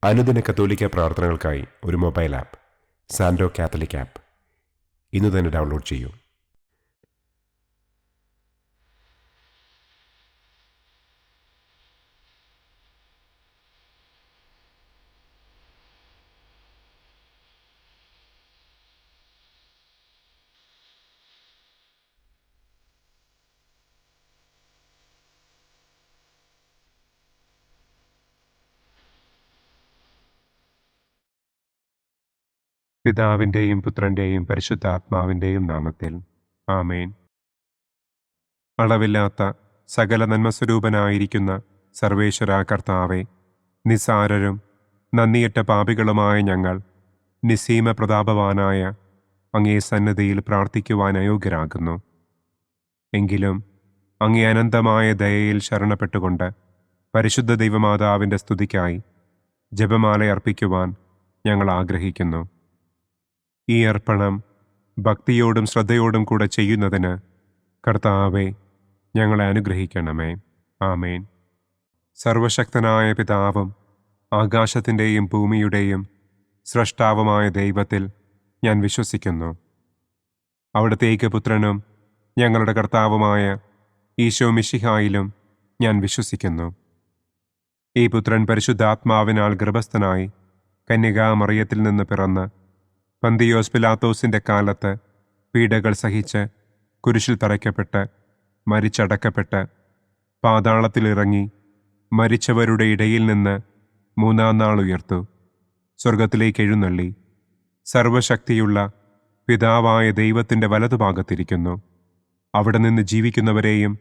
അനുദിന കത്തോലിക്ക പ്രാർത്ഥനകൾക്കായി ഒരു മൊബൈൽ ആപ്പ് സാൻഡോ കാത്തലിക് ആപ്പ് ഇന്ന് തന്നെ ഡൗൺലോഡ് ചെയ്യൂ. പിതാവിൻ്റെയും പുത്രൻ്റെയും പരിശുദ്ധാത്മാവിൻ്റെയും നാമത്തിൽ ആമേൻ. അളവില്ലാത്ത സകല നന്മസ്വരൂപനായിരിക്കുന്ന സർവേശ്വര കർത്താവെ, നിസാരരും നന്ദിയറ്റ പാപികളുമായ ഞങ്ങൾ നിസ്സീമ പ്രതാപവാനായ അങ്ങേ സന്നിധിയിൽ പ്രാർത്ഥിക്കുവാൻ അയോഗ്യരാകുന്നു. എങ്കിലും അങ്ങേ അനന്തമായ ദയയിൽ ശരണപ്പെട്ടുകൊണ്ട് പരിശുദ്ധ ദൈവമാതാവിൻ്റെ സ്തുതിക്കായി ജപമാല അർപ്പിക്കുവാൻ ഞങ്ങൾ ആഗ്രഹിക്കുന്നു. ഈ അർപ്പണം ഭക്തിയോടും ശ്രദ്ധയോടും കൂടെ ചെയ്യുന്നതിന് കർത്താവെ ഞങ്ങളെ അനുഗ്രഹിക്കണമേ. ആമേൻ. സർവശക്തനായ പിതാവും ആകാശത്തിൻ്റെയും ഭൂമിയുടെയും സ്രഷ്ടാവുമായ ദൈവത്തിൽ ഞാൻ വിശ്വസിക്കുന്നു. അവിടുത്തെ ഏകപുത്രനും ഞങ്ങളുടെ കർത്താവുമായ ഈശോ മിശിഹായിലും ഞാൻ വിശ്വസിക്കുന്നു. ഈ പുത്രൻ പരിശുദ്ധാത്മാവിനാൽ ഗർഭസ്ഥനായി കന്യകാമറിയത്തിൽ നിന്ന് പിറന്ന് പന്തിയോസ് പിലാത്തോസിൻ്റെ കാലത്ത് പീഡകൾ സഹിച്ച് കുരിശിൽ തറയ്ക്കപ്പെട്ട് മരിച്ചടക്കപ്പെട്ട് പാതാളത്തിലിറങ്ങി മരിച്ചവരുടെ ഇടയിൽ നിന്ന് മൂന്നാം നാൾ ഉയർത്തു, സ്വർഗത്തിലേക്ക് എഴുന്നള്ളി, സർവശക്തിയുള്ള പിതാവായ ദൈവത്തിൻ്റെ വലതുഭാഗത്തിരിക്കുന്നു. അവിടെ നിന്ന് ജീവിക്കുന്നവരെയും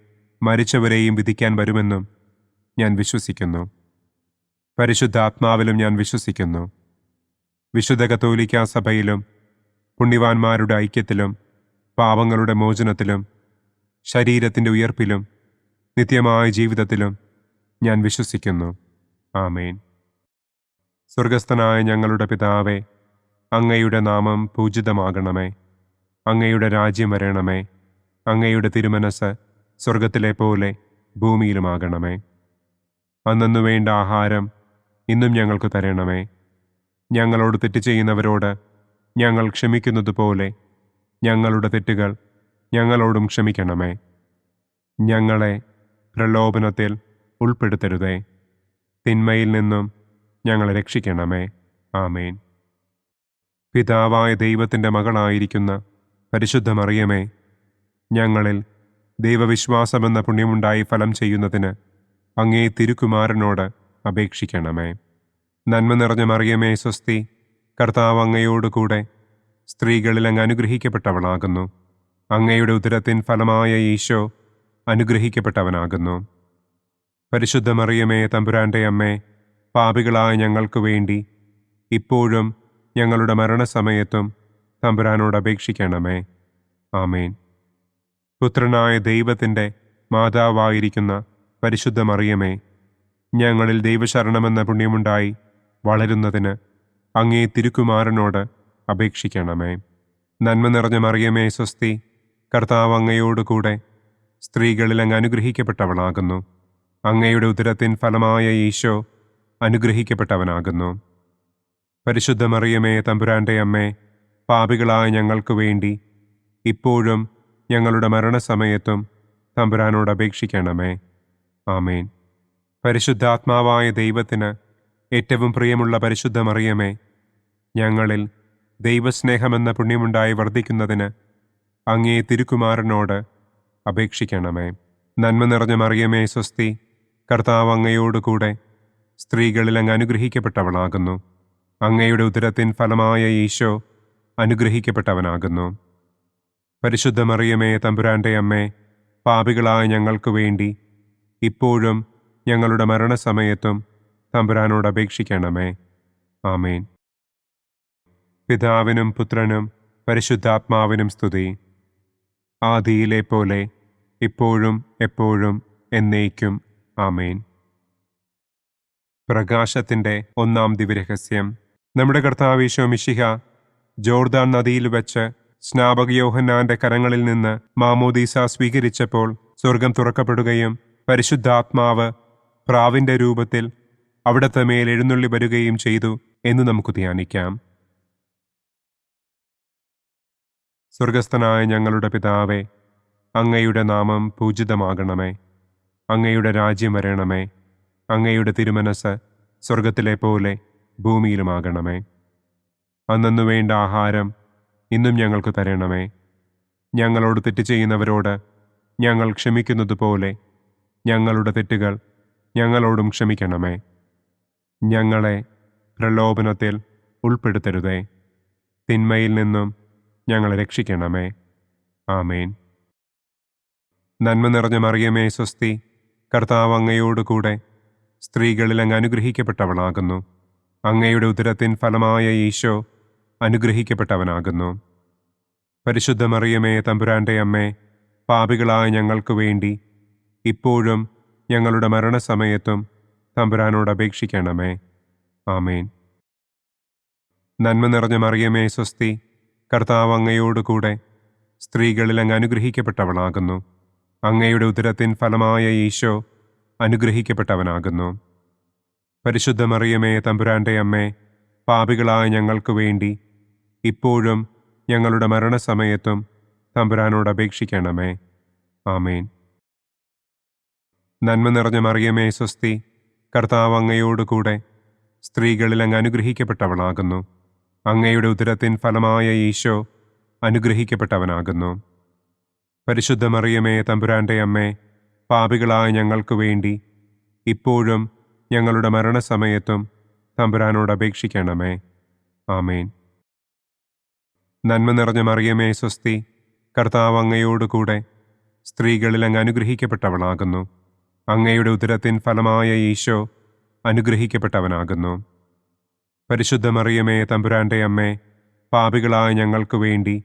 മരിച്ചവരെയും വിധിക്കാൻ വരുമെന്നും ഞാൻ വിശ്വസിക്കുന്നു. പരിശുദ്ധാത്മാവിലും ഞാൻ വിശ്വസിക്കുന്നു. വിശുദ്ധ കത്തോലിക്കാ സഭയിലും പുണ്യവാന്മാരുടെ ഐക്യത്തിലും പാപങ്ങളുടെ മോചനത്തിലും ശരീരത്തിൻ്റെ ഉയർപ്പിലും നിത്യമായ ജീവിതത്തിലും ഞാൻ വിശ്വസിക്കുന്നു. ആമേൻ. സ്വർഗസ്ഥനായ ഞങ്ങളുടെ പിതാവേ, അങ്ങയുടെ നാമം പൂജിതമാകണമേ. അങ്ങയുടെ രാജ്യം വരണമേ. അങ്ങയുടെ തിരുമനസ് സ്വർഗത്തിലെ പോലെ ഭൂമിയിലുമാകണമേ. അന്നന്നു വേണ്ട ആഹാരം ഇന്നും ഞങ്ങൾക്ക് തരണമേ. ഞങ്ങളോട് തെറ്റ് ചെയ്യുന്നവരോട് ഞങ്ങൾ ക്ഷമിക്കുന്നത് പോലെ ഞങ്ങളുടെ തെറ്റുകൾ ഞങ്ങളോടും ക്ഷമിക്കണമേ. ഞങ്ങളെ പ്രലോഭനത്തിൽ ഉൾപ്പെടുത്തരുതേ, തിന്മയിൽ നിന്നും ഞങ്ങളെ രക്ഷിക്കണമേ. ആമേൻ. പിതാവായ ദൈവത്തിൻ്റെ മകളായിരിക്കുന്ന പരിശുദ്ധ മറിയമേ, ഞങ്ങളിൽ ദൈവവിശ്വാസമെന്ന പുണ്യമുണ്ടായി ഫലം ചെയ്യുന്നതിന് അങ്ങേ തിരുക്കുമാരനോട് അപേക്ഷിക്കണമേ. നന്മ നിറഞ്ഞ മറിയമേ സ്വസ്തി, കർത്താവ് അങ്ങയോടുകൂടെ സ്ത്രീകളിൽ അങ്ങ് അനുഗ്രഹിക്കപ്പെട്ടവളാകുന്നു. അങ്ങയുടെ ഉദരത്തിൻ ഫലമായ ഈശോ അനുഗ്രഹിക്കപ്പെട്ടവനാകുന്നു. പരിശുദ്ധ മറിയമേ തമ്പുരാൻ്റെ അമ്മേ, പാപികളായ ഞങ്ങൾക്ക് വേണ്ടി ഇപ്പോഴും ഞങ്ങളുടെ മരണസമയത്തും തമ്പുരാനോട് അപേക്ഷിക്കണമേ. ആമേൻ. പുത്രനായ ദൈവത്തിൻ്റെ മാതാവായിരിക്കുന്ന പരിശുദ്ധ മറിയമേ, ഞങ്ങളിൽ ദൈവശരണമെന്ന പുണ്യമുണ്ടായി വളരുന്നതിന് അങ്ങേ തിരുക്കുമാരനോട് അപേക്ഷിക്കണമേ. നന്മ നിറഞ്ഞ മറിയമേ സ്വസ്തി, കർത്താവ് അങ്ങയോടുകൂടെ സ്ത്രീകളിൽ അങ്ങ് അനുഗ്രഹിക്കപ്പെട്ടവളാകുന്നു. അങ്ങയുടെ ഉദരത്തിൻ ഫലമായ ഈശോ അനുഗ്രഹിക്കപ്പെട്ടവനാകുന്നു. പരിശുദ്ധ മറിയമേ തമ്പുരാൻ്റെ അമ്മേ, പാപികളായ ഞങ്ങൾക്ക് വേണ്ടി ഇപ്പോഴും ഞങ്ങളുടെ മരണസമയത്തും തമ്പുരാനോട് അപേക്ഷിക്കണമേ. ആമേൻ. പരിശുദ്ധാത്മാവായ ദൈവത്തിന് ഏറ്റവും പ്രിയമുള്ള പരിശുദ്ധ മറിയമേ, ഞങ്ങളിൽ ദൈവസ്നേഹമെന്ന പുണ്യമുണ്ടായി വർദ്ധിക്കുന്നതിന് അങ്ങേ തിരുക്കുമാരനോട് അപേക്ഷിക്കണമേ. നന്മ നിറഞ്ഞ മറിയമേ സ്വസ്തി, കർത്താവ് അങ്ങയോടുകൂടെ സ്ത്രീകളിൽ അങ്ങ് അനുഗ്രഹിക്കപ്പെട്ടവളാകുന്നു. അങ്ങയുടെ ഉദരത്തിൻ ഫലമായ ഈശോ അനുഗ്രഹിക്കപ്പെട്ടവനാകുന്നു. പരിശുദ്ധ മറിയമേ തമ്പുരാൻ്റെ അമ്മേ, പാപികളായ ഞങ്ങൾക്ക് വേണ്ടി ഇപ്പോഴും ഞങ്ങളുടെ മരണസമയത്തും തമ്പുരാനോട് അപേക്ഷിക്കണമേ. ആമേൻ. പിതാവിനും പുത്രനും പരിശുദ്ധാത്മാവിനും സ്തുതി. ആദിയിലെ പോലെ ഇപ്പോഴും എപ്പോഴും എന്നേക്കും. ആമേൻ. പ്രകാശത്തിൻ്റെ ഒന്നാം ദിവ്യരഹസ്യം. നമ്മുടെ കർത്താവ് ഈശോ മിശിഹ ജോർദാൻ നദിയിൽ വെച്ച് സ്നാപക യോഹന്നാന്റെ കരങ്ങളിൽ നിന്ന് മാമോദീസ സ്വീകരിച്ചപ്പോൾ സ്വർഗം തുറക്കപ്പെടുകയും പരിശുദ്ധാത്മാവ് പ്രാവിൻ്റെ രൂപത്തിൽ അവിടുത്തെ മേൽ എഴുന്നള്ളി വരികയും ചെയ്തു എന്ന് നമുക്ക് ധ്യാനിക്കാം. സ്വർഗസ്ഥനായ ഞങ്ങളുടെ പിതാവേ, അങ്ങയുടെ നാമം പൂജിതമാകണമേ. അങ്ങയുടെ രാജ്യം വരണമേ. അങ്ങയുടെ തിരുമനസ് സ്വർഗത്തിലെ പോലെ ഭൂമിയിലുമാകണമേ. അന്നന്നു വേണ്ട ആഹാരം ഇന്നും ഞങ്ങൾക്ക് തരണമേ. ഞങ്ങളോട് തെറ്റ് ചെയ്യുന്നവരോട് ഞങ്ങൾ ക്ഷമിക്കുന്നത് പോലെ ഞങ്ങളുടെ തെറ്റുകൾ ഞങ്ങളോടും ക്ഷമിക്കണമേ. ഞങ്ങളെ പ്രലോഭനത്തിൽ ഉൾപ്പെടുത്തരുതേ, തിന്മയിൽ നിന്നും ഞങ്ങളെ രക്ഷിക്കണമേ. ആമേൻ. നന്മ നിറഞ്ഞ മറിയമേ സ്വസ്തി, കർത്താവ് അങ്ങയോടുകൂടെ സ്ത്രീകളിൽ അങ്ങ് അനുഗ്രഹിക്കപ്പെട്ടവളാകുന്നു. അങ്ങയുടെ ഉദരത്തിൻ ഫലമായ ഈശോ അനുഗ്രഹിക്കപ്പെട്ടവനാകുന്നു. പരിശുദ്ധ മറിയമേ തമ്പുരാന്റെ അമ്മേ, പാപികളായ ഞങ്ങൾക്ക് വേണ്ടി ഇപ്പോഴും ഞങ്ങളുടെ മരണസമയത്തും തമ്പുരാനോട് അപേക്ഷിക്കണമേ. ആമേൻ. നന്മ നിറഞ്ഞ മറിയമേ സ്വസ്തി, കർത്താവ് അങ്ങയോടുകൂടെ സ്ത്രീകളിൽ അങ്ങ് അനുഗ്രഹിക്കപ്പെട്ടവളാകുന്നു. അങ്ങയുടെ ഉദരത്തിൻ ഫലമായ ഈശോ അനുഗ്രഹിക്കപ്പെട്ടവനാകുന്നു. പരിശുദ്ധ മറിയമേ തമ്പുരാന്റെ അമ്മേ, പാപികളായ ഞങ്ങൾക്ക് വേണ്ടി ഇപ്പോഴും ഞങ്ങളുടെ മരണസമയത്തും തമ്പുരാനോട് അപേക്ഷിക്കണമേ. ആമേൻ. നന്മ നിറഞ്ഞ മറിയമേ സ്വസ്തി, കർത്താവ് അങ്ങയോടുകൂടെ സ്ത്രീകളിൽ അങ്ങ് അനുഗ്രഹിക്കപ്പെട്ടവളാകുന്നു. അങ്ങയുടെ ഉദരത്തിൻ ഫലമായ ഈശോ അനുഗ്രഹിക്കപ്പെട്ടവനാകുന്നു. പരിശുദ്ധ മറിയമേ തമ്പുരാന്റെ അമ്മേ, പാപികളായ ഞങ്ങൾക്ക് വേണ്ടി ഇപ്പോഴും ഞങ്ങളുടെ മരണസമയത്തും തമ്പുരാനോട് അപേക്ഷിക്കണമേ. ആമേൻ. നന്മ നിറഞ്ഞ മറിയമേ സ്വസ്തി, കർത്താവ് അങ്ങയോടുകൂടെ സ്ത്രീകളിൽ അങ്ങ് അനുഗ്രഹിക്കപ്പെട്ടവളാകുന്നു. അങ്ങയുടെ ഉദരത്തിൻ ഫലമായ ഈശോ അനുഗ്രഹിക്കപ്പെട്ടവനാകുന്നു. പരിശുദ്ധ മറിയമേ തമ്പുരാന്റെ അമ്മേ, പാപികളായ ഞങ്ങൾക്ക് വേണ്ടി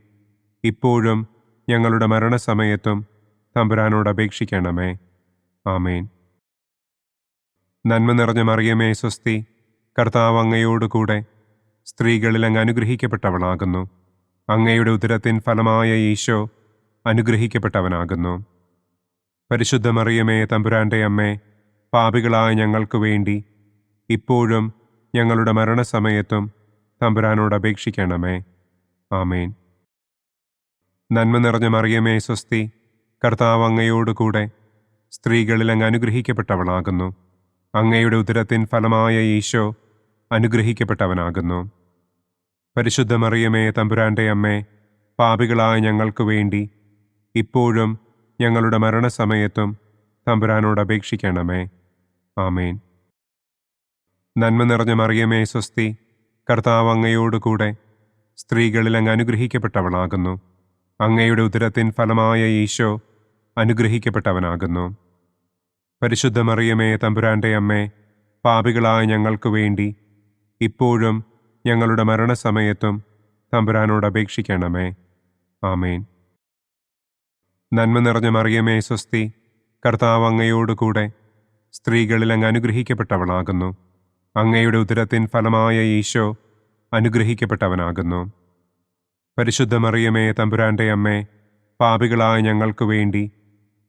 ഇപ്പോഴും ഞങ്ങളുടെ മരണസമയത്തും തമ്പുരാനോട് അപേക്ഷിക്കണമേ. ആമേൻ. നന്മ നിറഞ്ഞ മറിയമേ സ്വസ്തി, കർത്താവ് അങ്ങയോടുകൂടെ സ്ത്രീകളിൽ അങ്ങ് അനുഗ്രഹിക്കപ്പെട്ടവളാകുന്നു. അങ്ങയുടെ ഉദരത്തിൻ ഫലമായ ഈശോ അനുഗ്രഹിക്കപ്പെട്ടവനാകുന്നു. പരിശുദ്ധ മറിയമേ തമ്പുരാന്റെ അമ്മേ, പാപികളായ ഞങ്ങൾക്ക് വേണ്ടി ഇപ്പോഴും ഞങ്ങളുടെ മരണസമയത്തും തമ്പുരാനോട് അപേക്ഷിക്കണമേ. ആമേൻ. നന്മ നിറഞ്ഞ മറിയമേ സ്വസ്തി, കർത്താവ് അങ്ങയോടുകൂടെ സ്ത്രീകളിൽ അങ്ങ് അനുഗ്രഹിക്കപ്പെട്ടവളാകുന്നു. അങ്ങയുടെ ഉദരത്തിൻ ഫലമായ ഈശോ അനുഗ്രഹിക്കപ്പെട്ടവനാകുന്നു. പരിശുദ്ധ മറിയമേ തമ്പുരാന്റെ അമ്മേ, പാപികളായ ഞങ്ങൾക്ക് വേണ്ടി ഇപ്പോഴും ഞങ്ങളുടെ മരണസമയത്തും തമ്പുരാനോട് അപേക്ഷിക്കണമേ. ആമേൻ. നന്മ നിറഞ്ഞ മറിയമേ സ്വസ്തി, കർത്താവ് അങ്ങയോടുകൂടെ സ്ത്രീകളിൽ അങ്ങ് അനുഗ്രഹിക്കപ്പെട്ടവളാകുന്നു. അങ്ങയുടെ ഉദരത്തിൻ ഫലമായ ഈശോ അനുഗ്രഹിക്കപ്പെട്ടവനാകുന്നു. പരിശുദ്ധ മറിയമേ തമ്പുരാന്റെ അമ്മേ, പാപികളായ ഞങ്ങൾക്ക് വേണ്ടി ഇപ്പോഴും ഞങ്ങളുടെ മരണസമയത്തും തമ്പുരാനോട് അപേക്ഷിക്കണമേ. ആമേൻ. നന്മ നിറഞ്ഞ മറിയമേ സ്വസ്തി, കർത്താവ് അങ്ങയോടുകൂടെ സ്ത്രീകളിൽ അങ്ങ് അനുഗ്രഹിക്കപ്പെട്ടവളാകുന്നു. അങ്ങയുടെ ഉദരത്തിൻ ഫലമായ ഈശോ അനുഗ്രഹിക്കപ്പെട്ടവനാകുന്നു. പരിശുദ്ധ മറിയമേ തമ്പുരാന്റെ അമ്മേ, പാപികളായ ഞങ്ങൾക്ക് വേണ്ടി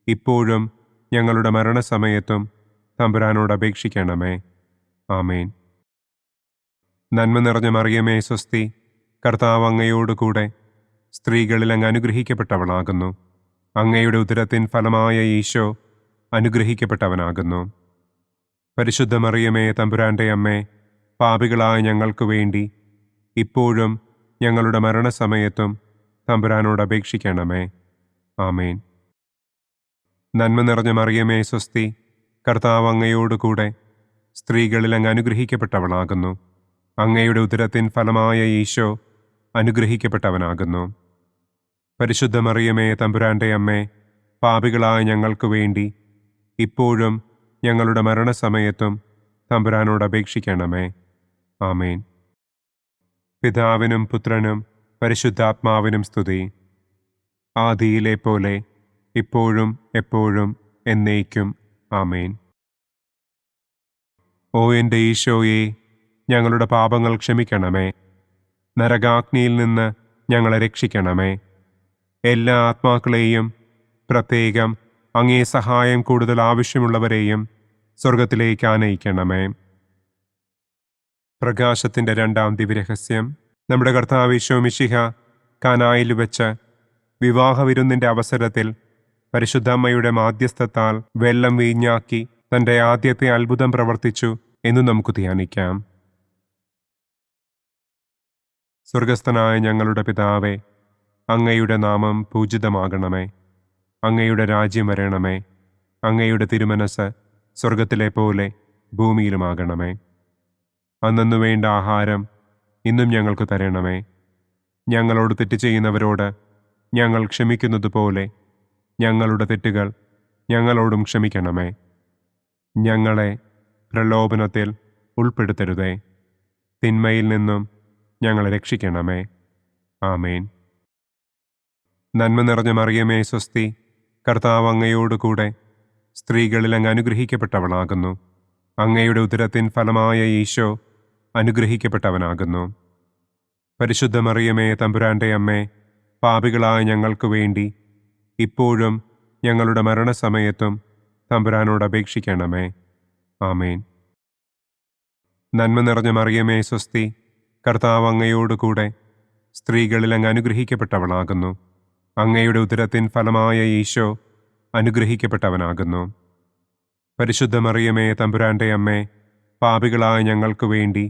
ഇപ്പോഴും ഞങ്ങളുടെ മരണസമയത്തും തമ്പുരാനോട് അപേക്ഷിക്കണമേ. ആമേൻ. നന്മ നിറഞ്ഞ മറിയമേ സ്വസ്തി, കർത്താവ് അങ്ങയോടുകൂടെ സ്ത്രീകളിൽ അങ്ങ് അനുഗ്രഹിക്കപ്പെട്ടവളാകുന്നു. അങ്ങയുടെ ഉദരത്തിൻ ഫലമായ ഈശോ അനുഗ്രഹിക്കപ്പെട്ടവനാകുന്നു. പരിശുദ്ധ മറിയമേ തമ്പുരാന്റെ അമ്മേ, പാപികളായ ഞങ്ങൾക്ക് വേണ്ടി ഇപ്പോഴും ഞങ്ങളുടെ മരണസമയത്തും തമ്പുരാനോട് അപേക്ഷിക്കണമേ. ആമേൻ. നന്മ നിറഞ്ഞ മറിയമേ സ്വസ്തി, കർത്താവ് അങ്ങയോടുകൂടെ സ്ത്രീകളിൽ അങ്ങ് അനുഗ്രഹിക്കപ്പെട്ടവളാകുന്നു. അങ്ങയുടെ ഉദരത്തിൻ ഫലമായ ഈശോ അനുഗ്രഹിക്കപ്പെട്ടവനാകുന്നു. പരിശുദ്ധ മറിയമേ തമ്പുരാന്റെ അമ്മേ, പാപികളായ ഞങ്ങൾക്ക് വേണ്ടി ഇപ്പോഴും ഞങ്ങളുടെ മരണസമയത്തും തമ്പുരാനോട് അപേക്ഷിക്കണമേ. ആമേൻ. പിതാവിനും പുത്രനും പരിശുദ്ധാത്മാവിനും സ്തുതി. ആദിയിലെ പോലെ ഇപ്പോഴും എപ്പോഴും എന്നേക്കും. ആമേൻ. ഓ എൻ്റെ ഈശോയെ, ഞങ്ങളുടെ പാപങ്ങൾ ക്ഷമിക്കണമേ. നരകാഗ്നിയിൽ നിന്ന് ഞങ്ങളെ രക്ഷിക്കണമേ. എല്ലാ ആത്മാക്കളെയും, പ്രത്യേകം അങ്ങേ സഹായം കൂടുതൽ ആവശ്യമുള്ളവരെയും സ്വർഗത്തിലേക്ക് ആനയിക്കണമേ. പ്രകാശത്തിൻ്റെ രണ്ടാം ദിവ്യരഹസ്യം. നമ്മുടെ കർത്താവ് ഈശോ മിശിഹ കാനായിൽ വെച്ച് വിവാഹവിരുന്നിൻ്റെ അവസരത്തിൽ പരിശുദ്ധമ്മയുടെ മാധ്യസ്ഥത്താൽ വെള്ളം വീഞ്ഞാക്കി തൻ്റെ ആദ്യത്തെ അത്ഭുതം പ്രവർത്തിച്ചു എന്ന് നമുക്ക് ധ്യാനിക്കാം. സ്വർഗസ്ഥനായ ഞങ്ങളുടെ പിതാവേ, അങ്ങയുടെ നാമം പൂജിതമാകണമേ. അങ്ങയുടെ രാജ്യം വരണമേ. അങ്ങയുടെ തിരുമനസ് സ്വർഗത്തിലെ പോലെ ഭൂമിയിലുമാകണമേ. അന്നന്നു വേണ്ട ആഹാരം ഇന്നും ഞങ്ങൾക്ക് തരണമേ. ഞങ്ങളോട് തെറ്റ് ചെയ്യുന്നവരോട് ഞങ്ങൾ ക്ഷമിക്കുന്നത് പോലെ ഞങ്ങളുടെ തെറ്റുകൾ ഞങ്ങളോടും ക്ഷമിക്കണമേ. ഞങ്ങളെ പ്രലോഭനത്തിൽ ഉൾപ്പെടുത്തരുതേ. തിന്മയിൽ നിന്നും ഞങ്ങളെ രക്ഷിക്കണമേ. ആമേൻ. നന്മ നിറഞ്ഞ മറിയമേ സ്വസ്തി, കർത്താവ് അങ്ങയോട് കൂടെ സ്ത്രീകളിൽ അങ്ങ് അനുഗ്രഹിക്കപ്പെട്ടവളാകുന്നു. അങ്ങയുടെ ഉദരത്തിൻ ഫലമായ ഈശോ അനുഗ്രഹിക്കപ്പെട്ടവനാകുന്നു. പരിശുദ്ധ മറിയമേ തമ്പുരാൻ്റെ അമ്മേ, പാപികളായ ഞങ്ങൾക്ക് വേണ്ടി ഇപ്പോഴും ഞങ്ങളുടെ മരണസമയത്തും തമ്പുരാനോട് അപേക്ഷിക്കണമേ. ആമേൻ. നന്മ നിറഞ്ഞ മറിയമേ സ്വസ്തി, കർത്താവ് അങ്ങയോട് കൂടെ സ്ത്രീകളിൽ അങ്ങ് അനുഗ്രഹിക്കപ്പെട്ടവളാകുന്നു. അങ്ങയുടെ ഉദരത്തിൻ ഫലമായ ഈശോ അനുഗ്രഹിക്കപ്പെട്ടവനാകുന്നു. പരിശുദ്ധ മറിയമേ തമ്പുരാൻ്റെ അമ്മേ, പാപികളായ ഞങ്ങൾക്ക് വേണ്ടി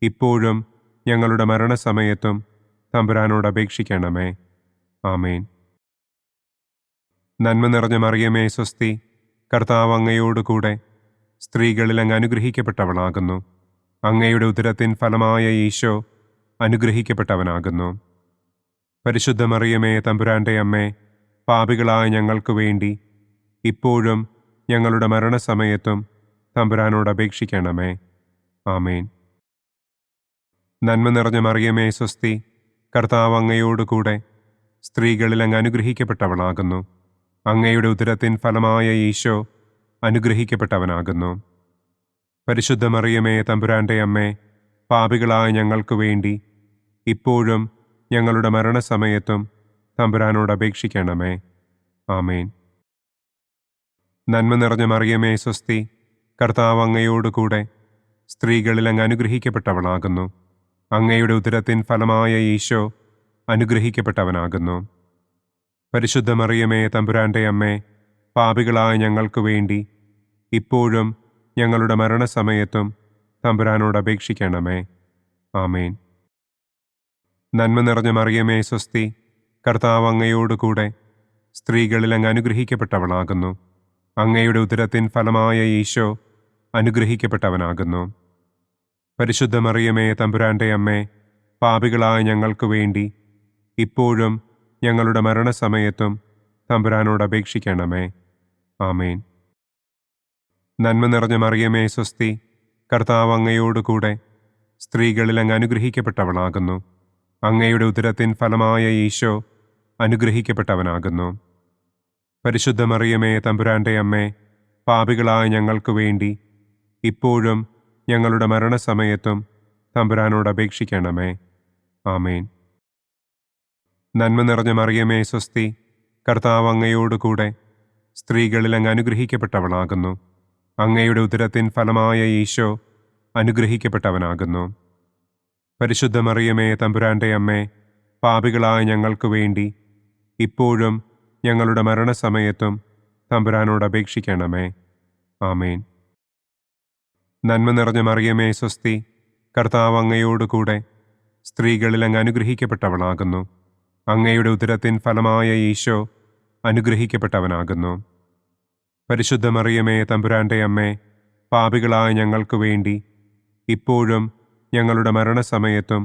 ഇപ്പോഴും ഞങ്ങളുടെ മരണസമയത്തും തമ്പുരാനോട് അപേക്ഷിക്കണമേ. ആമേൻ. നന്മ നിറഞ്ഞ മറിയമേ സ്വസ്തി, കർത്താവ് അങ്ങയോട് കൂടെ സ്ത്രീകളിൽ അങ്ങ് അനുഗ്രഹിക്കപ്പെട്ടവളാകുന്നു. അങ്ങയുടെ ഉദരത്തിൻ ഫലമായ ഈശോ അനുഗ്രഹിക്കപ്പെട്ടവനാകുന്നു. പരിശുദ്ധ മറിയമേ തമ്പുരാൻ്റെ അമ്മേ, പാപികളായ ഞങ്ങൾക്ക് വേണ്ടി ഇപ്പോഴും ഞങ്ങളുടെ മരണസമയത്തും തമ്പുരാനോട് അപേക്ഷിക്കണമേ. ആമേൻ. നന്മ നിറഞ്ഞ മറിയമേ സ്വസ്തി, കർത്താവ് അങ്ങയോട് കൂടെ സ്ത്രീകളിൽ അങ്ങ് അനുഗ്രഹിക്കപ്പെട്ടവളാകുന്നു. അങ്ങയുടെ ഉദരത്തിൻ ഫലമായ ഈശോ അനുഗ്രഹിക്കപ്പെട്ടവനാകുന്നു. പരിശുദ്ധ മറിയമേ തമ്പുരാൻ്റെ അമ്മേ, പാപികളായ ഞങ്ങൾക്ക് വേണ്ടി ഇപ്പോഴും ഞങ്ങളുടെ മരണസമയത്തും തമ്പുരാനോട് അപേക്ഷിക്കണമേ. ആമേൻ. നന്മ നിറഞ്ഞ മറിയമേ സ്വസ്തി, കർത്താവ് അങ്ങയോട് കൂടെ സ്ത്രീകളിൽ അങ്ങ് അനുഗ്രഹിക്കപ്പെട്ടവളാകുന്നു. അങ്ങയുടെ ഉദരത്തിൻ ഫലമായ ഈശോ അനുഗ്രഹിക്കപ്പെട്ടവനാകുന്നു. പരിശുദ്ധ മറിയമേ തമ്പുരാൻ്റെ അമ്മേ, പാപികളായ ഞങ്ങൾക്ക് വേണ്ടി ഇപ്പോഴും ഞങ്ങളുടെ മരണസമയത്തും തമ്പുരാനോട് അപേക്ഷിക്കണമേ. ആമേൻ. നന്മ നിറഞ്ഞ മറിയമേ സ്വസ്തി, കർത്താവ് അങ്ങയോട് കൂടെ സ്ത്രീകളിൽ അങ്ങ് അനുഗ്രഹിക്കപ്പെട്ടവളാകുന്നു. അങ്ങയുടെ ഉദരത്തിൻ ഫലമായ ഈശോ അനുഗ്രഹിക്കപ്പെട്ടവനാകുന്നു. പരിശുദ്ധ മറിയമേ തമ്പുരാൻ്റെ അമ്മേ, പാപികളായ ഞങ്ങൾക്ക് വേണ്ടി ഇപ്പോഴും ഞങ്ങളുടെ മരണസമയത്തും തമ്പുരാനോട് അപേക്ഷിക്കണമേ. ആമേൻ. നന്മ നിറഞ്ഞ മറിയമേ സ്വസ്തി, കർത്താവ് അങ്ങയോട് കൂടെ സ്ത്രീകളിൽ അങ്ങ് അനുഗ്രഹിക്കപ്പെട്ടവളാകുന്നു. അങ്ങയുടെ ഉദരത്തിൻ ഫലമായ ഈശോ അനുഗ്രഹിക്കപ്പെട്ടവനാകുന്നു. പരിശുദ്ധ മറിയമേ തമ്പുരാൻ്റെ അമ്മേ, പാപികളായ ഞങ്ങൾക്ക് വേണ്ടി ഇപ്പോഴും ഞങ്ങളുടെ മരണസമയത്തും തമ്പുരാനോട് അപേക്ഷിക്കണമേ. ആമേൻ. നന്മ നിറഞ്ഞ മറിയമേ സ്വസ്തി, കർത്താവ് അങ്ങയോട് കൂടെ സ്ത്രീകളിൽ അങ്ങ് അനുഗ്രഹിക്കപ്പെട്ടവളാകുന്നു. അങ്ങയുടെ ഉദരത്തിൻ ഫലമായ ഈശോ അനുഗ്രഹിക്കപ്പെട്ടവനാകുന്നു. പരിശുദ്ധ മറിയമേ തമ്പുരാൻ്റെ അമ്മേ, പാപികളായ ഞങ്ങൾക്ക് വേണ്ടി ഇപ്പോഴും ഞങ്ങളുടെ മരണസമയത്തും തമ്പുരാനോട് അപേക്ഷിക്കണമേ. ആമേൻ. നന്മ നിറഞ്ഞ മറിയമേ സ്വസ്തി, കർത്താവ് അങ്ങയോട് കൂടെ സ്ത്രീകളിൽ അങ്ങ് അനുഗ്രഹിക്കപ്പെട്ടവളാകുന്നു. അങ്ങയുടെ ഉദരത്തിൻ ഫലമായ ഈശോ അനുഗ്രഹിക്കപ്പെട്ടവനാകുന്നു. പരിശുദ്ധ മറിയമേ തമ്പുരാൻ്റെ അമ്മേ, പാപികളായ ഞങ്ങൾക്ക് വേണ്ടി ഇപ്പോഴും ഞങ്ങളുടെ മരണസമയത്തും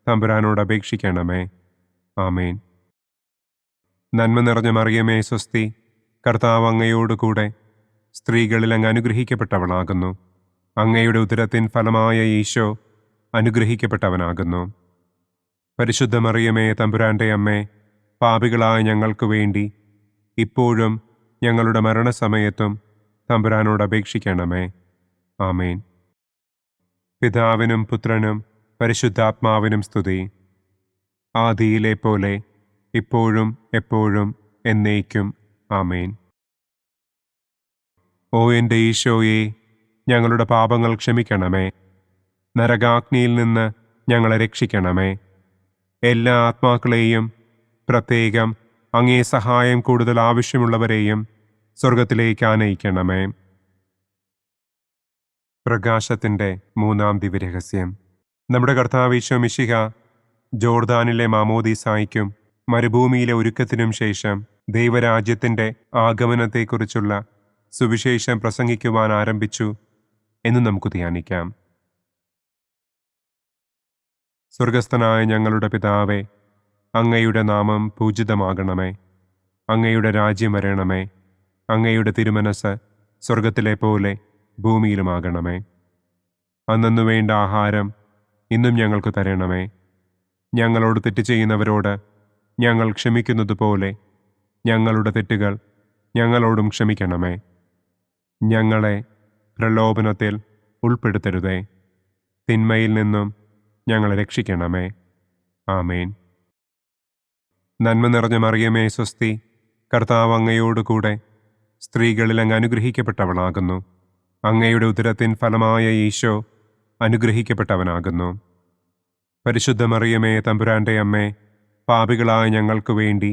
തമ്പുരാനോട് അപേക്ഷിക്കണമേ. ആമേൻ. നന്മ നിറഞ്ഞ മറിയമേ സ്വസ്തി, കർത്താവ് അങ്ങയോട് കൂടെ സ്ത്രീകളിൽ അങ്ങ് അനുഗ്രഹിക്കപ്പെട്ടവളാകുന്നു. അങ്ങയുടെ ഉദരത്തിൻ ഫലമായ ഈശോ അനുഗ്രഹിക്കപ്പെട്ടവനാകുന്നു. പരിശുദ്ധ മറിയമേ തമ്പുരാൻ്റെ അമ്മേ, പാപികളായ ഞങ്ങൾക്ക് വേണ്ടി ഇപ്പോഴും ഞങ്ങളുടെ മരണസമയത്തും തമ്പുരാനോട് അപേക്ഷിക്കണമേ. ആമേൻ. പിതാവിനും പുത്രനും പരിശുദ്ധാത്മാവിനും സ്തുതി. ആദിയിലെ പോലെ ഇപ്പോഴും എപ്പോഴും എന്നേക്കും. ആമേൻ. ഓ എൻ്റെ ഈശോയെ, ഞങ്ങളുടെ പാപങ്ങൾ ക്ഷമിക്കണമേ. നരകാഗ്നിയിൽ നിന്ന് ഞങ്ങളെ രക്ഷിക്കണമേ. എല്ലാ ആത്മാക്കളെയും, പ്രത്യേകം അങ്ങേ സഹായം കൂടുതൽ ആവശ്യമുള്ളവരെയും സ്വർഗത്തിലേക്ക് ആനയിക്കണമേ. പ്രകാശത്തിൻ്റെ മൂന്നാം ദിവ്യരഹസ്യം. നമ്മുടെ കർത്താവ് ഈശോ മിശിഹ ജോർദാനിലെ മാമോദീസായ്ക്കും മരുഭൂമിയിലെ ഒരുക്കത്തിനും ശേഷം ദൈവരാജ്യത്തിൻ്റെ ആഗമനത്തെക്കുറിച്ചുള്ള സുവിശേഷം പ്രസംഗിക്കുവാൻ ആരംഭിച്ചു എന്ന് നമുക്ക് ധ്യാനിക്കാം. സ്വർഗസ്ഥനായ ഞങ്ങളുടെ പിതാവേ, അങ്ങയുടെ നാമം പൂജിതമാകണമേ. അങ്ങയുടെ രാജ്യം വരണമേ. അങ്ങയുടെ തിരുമനസ് സ്വർഗത്തിലെ പോലെ ഭൂമിയിലുമാകണമേ. അന്നന്നു വേണ്ട ആഹാരം ഇന്നും ഞങ്ങൾക്ക് തരണമേ. ഞങ്ങളോട് തെറ്റ് ചെയ്യുന്നവരോട് ഞങ്ങൾ ക്ഷമിക്കുന്നത് പോലെ ഞങ്ങളുടെ തെറ്റുകൾ ഞങ്ങളോടും ക്ഷമിക്കണമേ. ഞങ്ങളെ പ്രലോഭനത്തിൽ ഉൾപ്പെടുത്തരുതേ. തിന്മയിൽ നിന്നും ഞങ്ങളെ രക്ഷിക്കണമേ. ആമേൻ. നന്മ നിറഞ്ഞ മറിയമേ സ്വസ്തി, കർത്താവ് അങ്ങയോടുകൂടെ സ്ത്രീകളിൽ അങ്ങ് അനുഗ്രഹിക്കപ്പെട്ടവളാകുന്നു. അങ്ങയുടെ ഉദരത്തിൻ ഫലമായ ഈശോ അനുഗ്രഹിക്കപ്പെട്ടവനാകുന്നു. പരിശുദ്ധ മറിയമേ തമ്പുരാൻ്റെ അമ്മേ, പാപികളായ ഞങ്ങൾക്ക് വേണ്ടി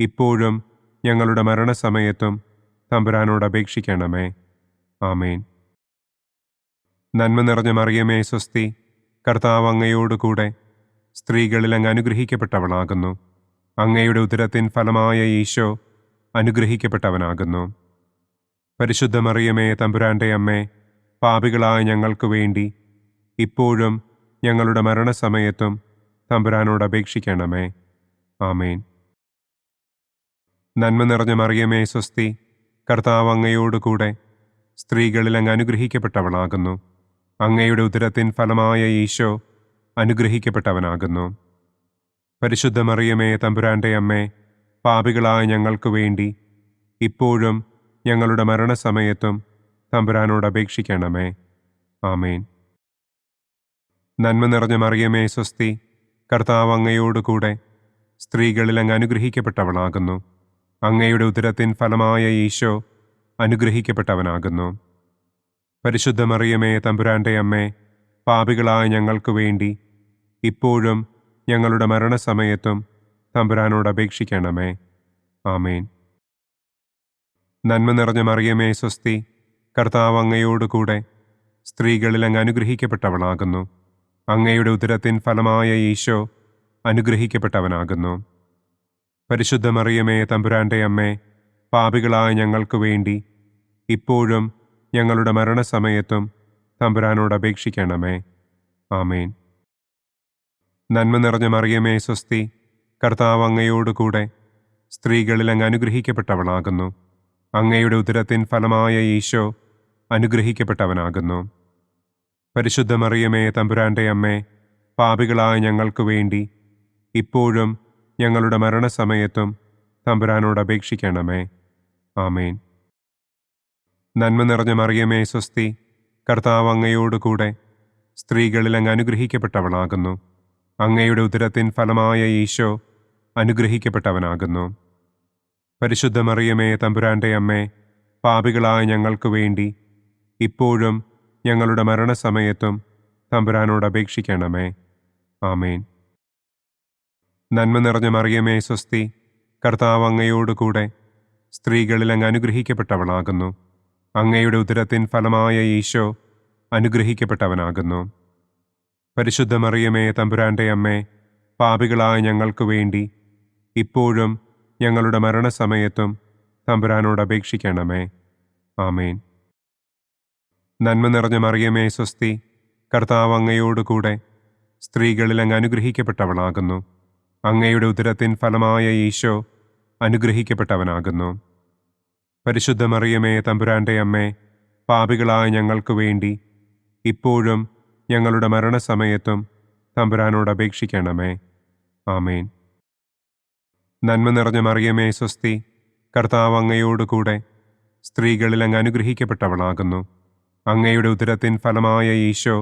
ഇപ്പോഴും ഞങ്ങളുടെ മരണസമയത്തും തമ്പുരാനോട് അപേക്ഷിക്കണമേ. ആമേൻ. നന്മ നിറഞ്ഞ മറിയമേ സ്വസ്തി, കർത്താവ് അങ്ങയോടുകൂടെ സ്ത്രീകളിൽ അങ്ങ് അനുഗ്രഹിക്കപ്പെട്ടവളാകുന്നു. അങ്ങയുടെ ഉദരത്തിൻ ഫലമായ ഈശോ അനുഗ്രഹിക്കപ്പെട്ടവനാകുന്നു. പരിശുദ്ധ മറിയമേ തമ്പുരാൻ്റെ അമ്മേ, പാപികളായ ഞങ്ങൾക്ക് വേണ്ടി ഇപ്പോഴും ഞങ്ങളുടെ മരണസമയത്തും തമ്പുരാനോട് അപേക്ഷിക്കണമേ. ആമേൻ. നന്മ നിറഞ്ഞ മറിയമേ സ്വസ്തി, കർത്താവ് അങ്ങയോടുകൂടെ സ്ത്രീകളിൽ അങ്ങ് അനുഗ്രഹിക്കപ്പെട്ടവളാകുന്നു. അങ്ങയുടെ ഉദരത്തിൻ ഫലമായ ഈശോ അനുഗ്രഹിക്കപ്പെട്ടവനാകുന്നു. പരിശുദ്ധ മറിയമേ തമ്പുരാൻ്റെ അമ്മേ, പാപികളായ ഞങ്ങൾക്ക് വേണ്ടി ഇപ്പോഴും ഞങ്ങളുടെ മരണസമയത്തും തമ്പുരാനോട് അപേക്ഷിക്കണമേ. ആമേൻ. നന്മ നിറഞ്ഞ മറിയമേ സ്വസ്തി, കർത്താവ് അങ്ങയോടുകൂടെ സ്ത്രീകളിൽ അങ്ങ് അനുഗ്രഹിക്കപ്പെട്ടവളാകുന്നു. അങ്ങയുടെ ഉദരത്തിൻ ഫലമായ ഈശോ അനുഗ്രഹിക്കപ്പെട്ടവനാകുന്നു. പരിശുദ്ധ മറിയമേ തമ്പുരാൻ്റെ അമ്മേ, പാപികളായ ഞങ്ങൾക്ക് വേണ്ടി ഇപ്പോഴും ഞങ്ങളുടെ മരണസമയത്തും തമ്പുരാനോട് അപേക്ഷിക്കണമേ. ആമേൻ. നന്മ നിറഞ്ഞ മറിയമേ സ്വസ്തി, കർത്താവ് അങ്ങയോടുകൂടെ സ്ത്രീകളിൽ അങ്ങ് അനുഗ്രഹിക്കപ്പെട്ടവളാകുന്നു. അങ്ങയുടെ ഉദരത്തിൻ ഫലമായ ഈശോ അനുഗ്രഹിക്കപ്പെട്ടവനാകുന്നു. പരിശുദ്ധ മറിയമേ തമ്പുരാൻ്റെ അമ്മേ, പാപികളായ ഞങ്ങൾക്ക് വേണ്ടി ഇപ്പോഴും ഞങ്ങളുടെ മരണസമയത്തും തമ്പുരാനോട് അപേക്ഷിക്കണമേ. ആമേൻ. നന്മ നിറഞ്ഞ മറിയമേ സ്വസ്തി, കർത്താവ് അങ്ങയോടുകൂടെ സ്ത്രീകളിൽ അങ്ങ് അനുഗ്രഹിക്കപ്പെട്ടവളാകുന്നു. അങ്ങയുടെ ഉദരത്തിൻ ഫലമായ ഈശോ അനുഗ്രഹിക്കപ്പെട്ടവനാകുന്നു. പരിശുദ്ധ മറിയമേ തമ്പുരാൻ്റെ അമ്മേ, പാപികളായ ഞങ്ങൾക്ക് വേണ്ടി ഇപ്പോഴും ഞങ്ങളുടെ മരണസമയത്തും തമ്പുരാനോട് അപേക്ഷിക്കണമേ. ആമേൻ. നന്മ നിറഞ്ഞ മറിയമേ സ്വസ്തി, കർത്താവ് അങ്ങയോടുകൂടെ സ്ത്രീകളിൽ അങ്ങ് അനുഗ്രഹിക്കപ്പെട്ടവളാകുന്നു. അങ്ങയുടെ ഉദരത്തിൻ ഫലമായ ഈശോ അനുഗ്രഹിക്കപ്പെട്ടവനാകുന്നു. പരിശുദ്ധ മറിയമേ തമ്പുരാൻ്റെ അമ്മേ, പാപികളായ ഞങ്ങൾക്ക് വേണ്ടി ഇപ്പോഴും ഞങ്ങളുടെ മരണസമയത്തും തമ്പുരാനോട് അപേക്ഷിക്കണമേ. ആമേൻ. നന്മ നിറഞ്ഞ മറിയമേ സ്വസ്തി, കർത്താവ് അങ്ങയോടുകൂടെ സ്ത്രീകളിൽ അങ്ങ് അനുഗ്രഹിക്കപ്പെട്ടവളാകുന്നു. അങ്ങയുടെ ഉദരത്തിൻ ഫലമായ ഈശോ അനുഗ്രഹിക്കപ്പെട്ടവനാകുന്നു. പരിശുദ്ധ മറിയമേ തമ്പുരാൻ്റെ അമ്മേ, പാപികളായ ഞങ്ങൾക്ക് വേണ്ടി ഇപ്പോഴും ഞങ്ങളുടെ മരണസമയത്തും തമ്പുരാനോട് അപേക്ഷിക്കണമേ. ആമേൻ. നന്മ നിറഞ്ഞ മറിയമേ സ്വസ്തി, കർത്താവ് അങ്ങയോടുകൂടെ സ്ത്രീകളിൽ അങ്ങ് അനുഗ്രഹിക്കപ്പെട്ടവളാകുന്നു. അങ്ങയുടെ ഉദരത്തിൻ ഫലമായ ഈശോ അനുഗ്രഹിക്കപ്പെട്ടവനാകുന്നു. പരിശുദ്ധ മറിയമേ തമ്പുരാൻ്റെ അമ്മേ, പാപികളായ ഞങ്ങൾക്ക് വേണ്ടി ഇപ്പോഴും ഞങ്ങളുടെ മരണസമയത്തും തമ്പുരാനോട് അപേക്ഷിക്കണമേ. ആമേൻ. നന്മ നിറഞ്ഞ മറിയമേ സ്വസ്തി, കർത്താവ് അങ്ങയോടുകൂടെ സ്ത്രീകളിൽ അങ്ങ് അനുഗ്രഹിക്കപ്പെട്ടവളാകുന്നു. അങ്ങയുടെ ഉദരത്തിൻ ഫലമായ ഈശോ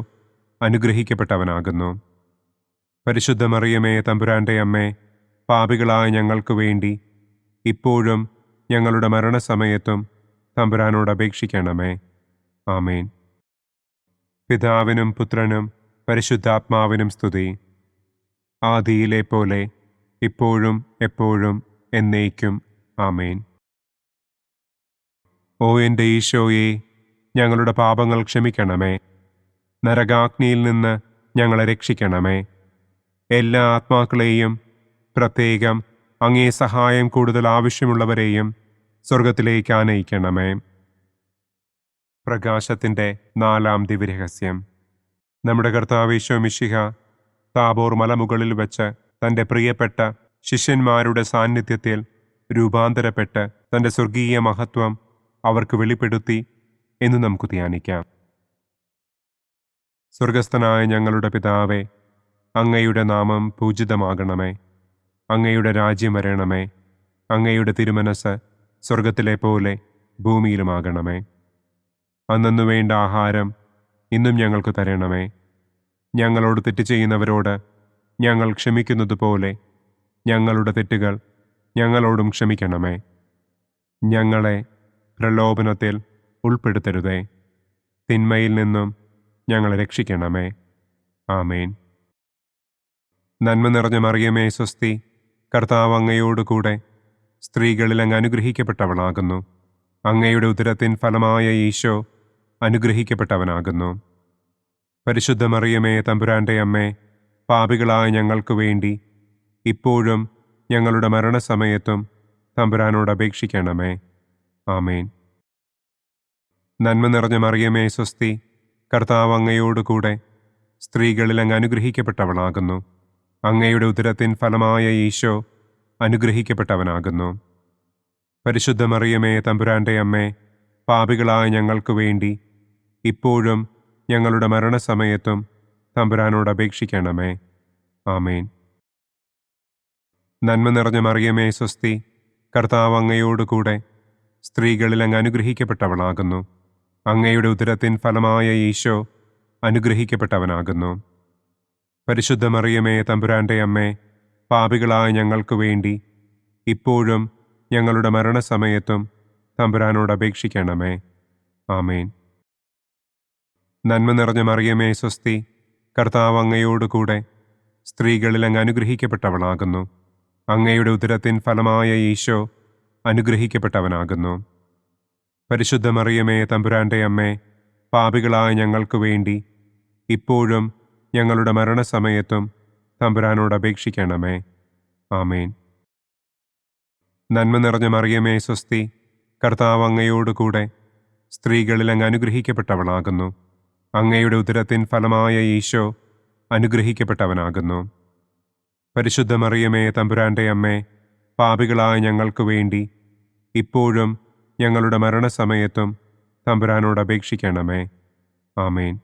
അനുഗ്രഹിക്കപ്പെട്ടവനാകുന്നു. പരിശുദ്ധ മറിയമേ തമ്പുരാൻ്റെ അമ്മേ, പാപികളായ ഞങ്ങൾക്ക് വേണ്ടി ഇപ്പോഴും ഞങ്ങളുടെ മരണസമയത്തും തമ്പുരാനോട് അപേക്ഷിക്കണമേ. ആമേൻ. പിതാവിനും പുത്രനും പരിശുദ്ധാത്മാവിനും സ്തുതി. ആദിയിലെ പോലെ ഇപ്പോഴും എപ്പോഴും എന്നേക്കും. ആമേൻ. ഓ എൻ്റെ ഈശോയെ, ഞങ്ങളുടെ പാപങ്ങൾ ക്ഷമിക്കണമേ. നരകാഗ്നിയിൽ നിന്ന് ഞങ്ങളെ രക്ഷിക്കണമേ. എല്ലാ ആത്മാക്കളെയും, പ്രത്യേകം അങ്ങേ സഹായം കൂടുതൽ ആവശ്യമുള്ളവരെയും സ്വർഗത്തിലേക്ക് ആനയിക്കണമേ. പ്രകാശത്തിൻ്റെ 4-ാം ദിവ്യരഹസ്യം. നമ്മുടെ കർത്താവ് ഈശോ മിശിഹ താബോർ മലമുകളിൽ വെച്ച് തൻ്റെ പ്രിയപ്പെട്ട ശിഷ്യന്മാരുടെ സാന്നിധ്യത്തിൽ രൂപാന്തരപ്പെട്ട് തൻ്റെ സ്വർഗീയ മഹത്വം അവർക്ക് വെളിപ്പെടുത്തി എന്ന് നമുക്ക് ധ്യാനിക്കാം. സ്വർഗസ്ഥനായ ഞങ്ങളുടെ പിതാവേ, അങ്ങയുടെ നാമം പൂജിതമാകണമേ. അങ്ങയുടെ രാജ്യം വരണമേ. അങ്ങയുടെ തിരുമനസ് സ്വർഗത്തിലെ പോലെ ഭൂമിയിലുമാകണമേ. അന്നന്നു വേണ്ട ആഹാരം ഇന്നും ഞങ്ങൾക്ക് തരണമേ. ഞങ്ങളോട് തെറ്റ് ചെയ്യുന്നവരോട് ഞങ്ങൾ ക്ഷമിക്കുന്നത് പോലെ ഞങ്ങളുടെ തെറ്റുകൾ ഞങ്ങളോടും ക്ഷമിക്കണമേ. ഞങ്ങളെ പ്രലോഭനത്തിൽ ഉൾപ്പെടുത്തരുതേ. തിന്മയിൽ നിന്നും ഞങ്ങളെ രക്ഷിക്കണമേ. ആമേൻ. നന്മ നിറഞ്ഞ മറിയമേ സ്വസ്തി, കർത്താവ് അങ്ങയോടുകൂടെ സ്ത്രീകളിൽ അങ്ങ് അനുഗ്രഹിക്കപ്പെട്ടവളാകുന്നു. അങ്ങയുടെ ഉദരത്തിൻ ഫലമായ ഈശോ അനുഗ്രഹിക്കപ്പെട്ടവനാകുന്നു. പരിശുദ്ധ മറിയമേ തമ്പുരാൻ്റെ അമ്മേ, പാപികളായ ഞങ്ങൾക്ക് വേണ്ടി ഇപ്പോഴും ഞങ്ങളുടെ മരണസമയത്തും തമ്പുരാനോട് അപേക്ഷിക്കണമേ. ആമേൻ. നന്മ നിറഞ്ഞ മറിയമേ സ്വസ്തി, കർത്താവ് അങ്ങയോടുകൂടെ സ്ത്രീകളിൽ അങ്ങ് അനുഗ്രഹിക്കപ്പെട്ടവളാകുന്നു. അങ്ങയുടെ ഉദരത്തിൻ ഫലമായ ഈശോ അനുഗ്രഹിക്കപ്പെട്ടവനാകുന്നു. പരിശുദ്ധ മറിയമേ തമ്പുരാൻ്റെ അമ്മേ, പാപികളായ ഞങ്ങൾക്ക് വേണ്ടി ഇപ്പോഴും ഞങ്ങളുടെ മരണസമയത്തും തമ്പുരാനോട് അപേക്ഷിക്കണമേ. ആമേൻ. നന്മ നിറഞ്ഞ മറിയമേ സ്വസ്തി, കർത്താവ് അങ്ങയോടുകൂടെ സ്ത്രീകളിൽ അങ്ങ് അനുഗ്രഹിക്കപ്പെട്ടവളാകുന്നു. അങ്ങയുടെ ഉദരത്തിൻ ഫലമായ ഈശോ അനുഗ്രഹിക്കപ്പെട്ടവനാകുന്നു. പരിശുദ്ധ മറിയമേ തമ്പുരാൻ്റെ അമ്മേ, പാപികളായ ഞങ്ങൾക്ക് വേണ്ടി ഇപ്പോഴും ഞങ്ങളുടെ മരണസമയത്തും തമ്പുരാനോട് അപേക്ഷിക്കണമേ. ആമേൻ. നന്മ നിറഞ്ഞ മറിയമേ സ്വസ്തി, കർത്താവ് അങ്ങയോടുകൂടെ സ്ത്രീകളിൽ അങ്ങ് അനുഗ്രഹിക്കപ്പെട്ടവളാകുന്നു. അങ്ങയുടെ ഉദരത്തിൻ ഫലമായ ഈശോ അനുഗ്രഹിക്കപ്പെട്ടവനാകുന്നു. പരിശുദ്ധ മറിയമേ തമ്പുരാൻ്റെ അമ്മേ, പാപികളായ ഞങ്ങൾക്ക് വേണ്ടി ഇപ്പോഴും ഞങ്ങളുടെ മരണസമയത്തും തമ്പുരാനോട് അപേക്ഷിക്കണമേ. ആമേൻ. നന്മ നിറഞ്ഞ മറിയമേ സ്വസ്തി, കർത്താവ് അങ്ങയോടുകൂടെ സ്ത്രീകളിൽ അങ്ങ് അനുഗ്രഹിക്കപ്പെട്ടവളാകുന്നു. അങ്ങയുടെ ഉദരത്തിൻ ഫലമായ ഈശോ അനുഗ്രഹിക്കപ്പെട്ടവനാകുന്നു. പരിശുദ്ധ മറിയമേ തമ്പുരാൻ്റെ അമ്മേ, പാപികളായ ഞങ്ങൾക്ക് വേണ്ടി ഇപ്പോഴും ഞങ്ങളുടെ മരണസമയത്തും തമ്പുരാനോട് അപേക്ഷിക്കണമേ. ആമേൻ.